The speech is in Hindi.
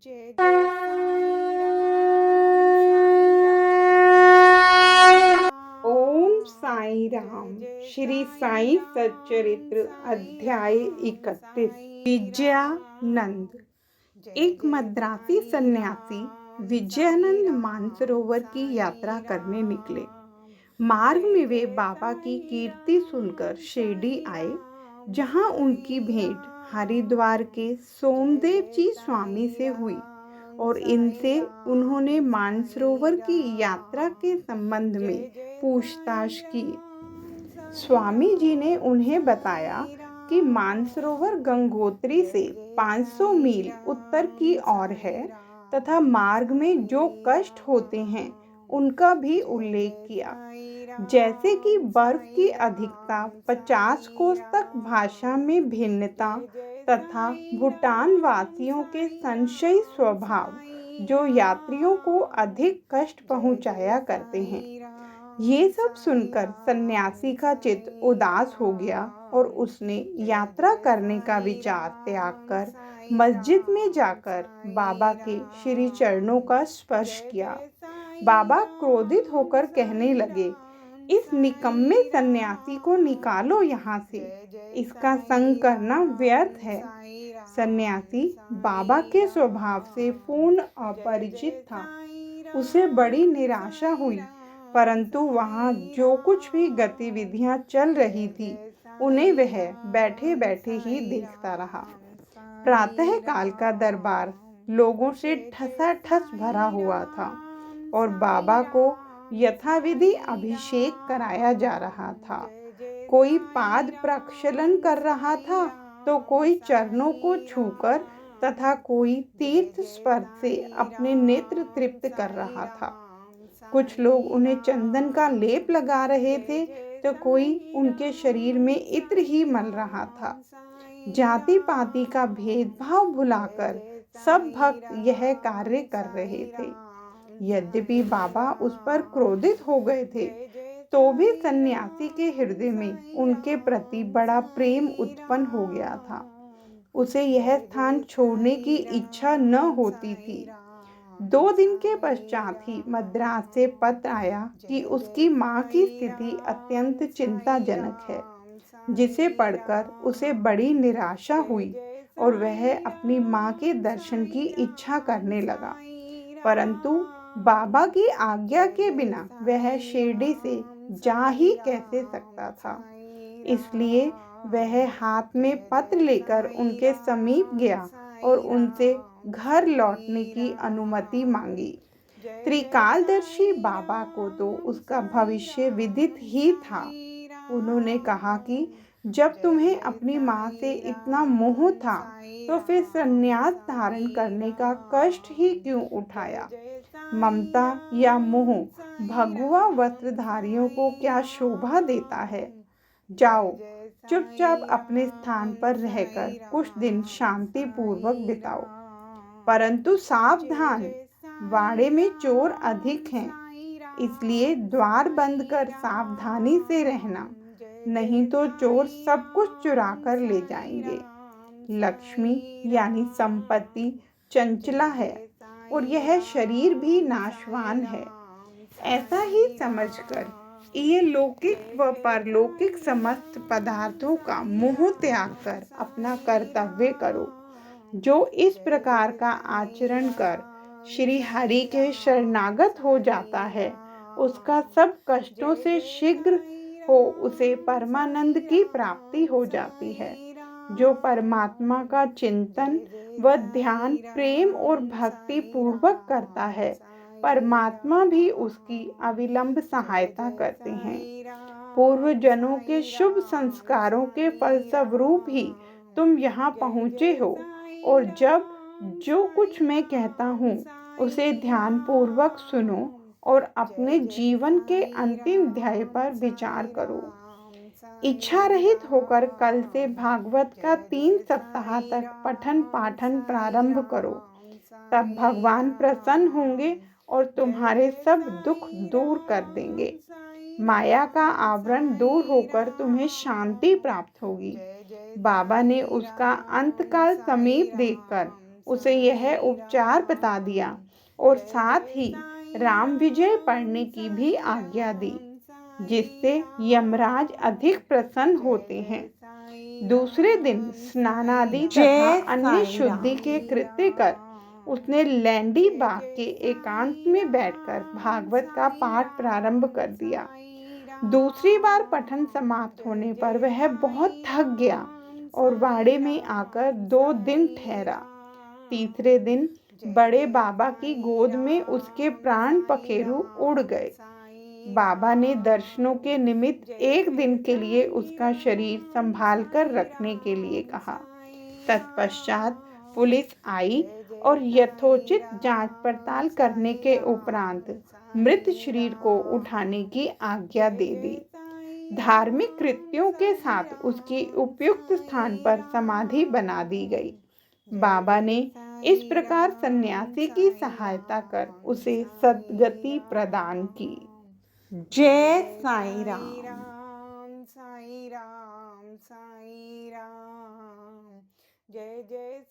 जय जय साईं राम। ओम साई राम। श्री साई सच्चरित्र अध्याय 31। विजयानंद। एक मद्रासी सन्यासी विजयानंद मानसरोवर की यात्रा करने निकले। मार्ग में वे बाबा की कीर्ति सुनकर शिरडी आए, जहां उनकी भेंट हरिद्वार के सोमदेव जी स्वामी से हुई और इनसे उन्होंने मानसरोवर की यात्रा के संबंध में पूछताछ की। स्वामी जी ने उन्हें बताया कि मानसरोवर गंगोत्री से 500 मील उत्तर की ओर है तथा मार्ग में जो कष्ट होते हैं उनका भी उल्लेख किया, जैसे कि बर्फ की अधिकता, 50 कोस तक भाषा में भिन्नता तथा भूटान वासियों के संशयी स्वभाव जो यात्रियों को अधिक कष्ट पहुंचाया करते हैं। ये सब सुनकर सन्यासी का चित्त उदास हो गया और उसने यात्रा करने का विचार त्याग कर मस्जिद में जाकर बाबा के श्री चरणों का स्पर्श किया। बाबा क्रोधित होकर कहने लगे, इस निकम्मे सन्यासी को निकालो यहाँ से, इसका संग करना व्यर्थ है। सन्यासी बाबा के स्वभाव से पूर्ण अपरिचित था। उसे बड़ी निराशा हुई, परंतु वहाँ जो कुछ भी गतिविधियाँ चल रही थी उन्हें वह बैठे बैठे ही देखता रहा। प्रातः काल का दरबार लोगों से ठसाठस भरा हुआ था और बाबा को यथाविधि अभिषेक कराया जा रहा था। कोई पाद प्रक्षालन कर रहा था तो कोई चरणों को छूकर तथा कोई तीर्थ स्पर्श से अपने नेत्र तृप्त कर रहा था। कुछ लोग उन्हें चंदन का लेप लगा रहे थे तो कोई उनके शरीर में इत्र ही मल रहा था। जाति पाति का भेदभाव भुलाकर सब भक्त यह कार्य कर रहे थे। यद्यपि बाबा उस पर क्रोधित हो गए थे तो भी सन्यासी के हृदय में उनके प्रति बड़ा प्रेम उत्पन्न हो गया था। उसे यह स्थान छोड़ने की इच्छा न होती थी। 2 दिन के पश्चात ही मद्रास से पत्र आया कि उसकी माँ की स्थिति अत्यंत चिंताजनक है, जिसे पढ़कर उसे बड़ी निराशा हुई और वह अपनी माँ के दर्शन की इच्छा करने लगा। परंतु बाबा की आज्ञा के बिना वह शिरडी से जा ही कैसे सकता था। इसलिए वह हाथ में पत्र लेकर उनके समीप गया और उनसे घर लौटने की अनुमति मांगी। त्रिकालदर्शी बाबा को तो उसका भविष्य विदित ही था। उन्होंने कहा कि जब तुम्हें अपनी माँ से इतना मोह था तो फिर संन्यास धारण करने का कष्ट ही क्यों उठाया। ममता या मोह भगवा वस्त्रधारियों को क्या शोभा देता है। जाओ, चुपचाप अपने स्थान पर रहकर कुछ दिन शांति पूर्वक बिताओ। परंतु सावधान, वाड़े में चोर अधिक हैं, इसलिए द्वार बंद कर सावधानी से रहना, नहीं तो चोर सब कुछ चुरा कर ले जाएंगे। लक्ष्मी यानी संपत्ति चंचला है और यह शरीर भी नाशवान है। ऐसा ही समझकर ये लौकिक व परलौकिक समस्त पदार्थों का मोह त्याग कर अपना कर्तव्य करो। जो इस प्रकार का आचरण कर श्री हरि के शरणागत हो जाता है, उसका सब कष्टों से शीघ्र हो उसे परमानंद की प्राप्ति हो जाती है। जो परमात्मा का चिंतन व ध्यान प्रेम और भक्ति पूर्वक करता है, परमात्मा भी उसकी अविलंब सहायता करते हैं। पूर्व जनों के शुभ संस्कारों के फलस्वरूप ही तुम यहाँ पहुँचे हो और जब जो कुछ मैं कहता हूँ उसे ध्यान पूर्वक सुनो और अपने जीवन के अंतिम ध्याय पर विचार करो। इच्छा रहित होकर कल से भागवत का 3 सप्ताह तक पठन पाठन प्रारंभ करो। तब भगवान प्रसन्न होंगे और तुम्हारे सब दुख दूर कर देंगे। माया का आवरण दूर होकर तुम्हें शांति प्राप्त होगी। बाबा ने उसका अंतकाल समीप देखकर उसे यह उपचार बता दिया और साथ ही राम विजय पढ़ने की भी आज्ञा दी, जिससे यमराज अधिक प्रसन्न होते हैं। दूसरे दिन स्नानादि तथा अन्य शुद्धि के कृत्य कर उसने लैंडी बाग के एकांत में बैठकर भागवत का पाठ प्रारंभ कर दिया। दूसरी बार पठन समाप्त होने पर वह बहुत थक गया और वाड़े में आकर 2 दिन ठहरा। तीसरे दिन बड़े बाबा की गोद में उसके प्राण पखेरु उड़ गए। बाबा ने दर्शनों के निमित्त 1 दिन के लिए उसका शरीर संभाल कर रखने के लिए कहा। तत्पश्चात पुलिस आई और यथोचित जांच पड़ताल करने के उपरांत मृत शरीर को उठाने की आज्ञा दे दी। धार्मिक कृत्यों के साथ उसकी उपयुक्त स्थान पर समाधि बना दी गई। बाबा ने इस प्रकार सन्यासी की सहायता कर उसे सद्गति प्रदान की। जय साईं राम। साईं राम, साईं राम, जय जय।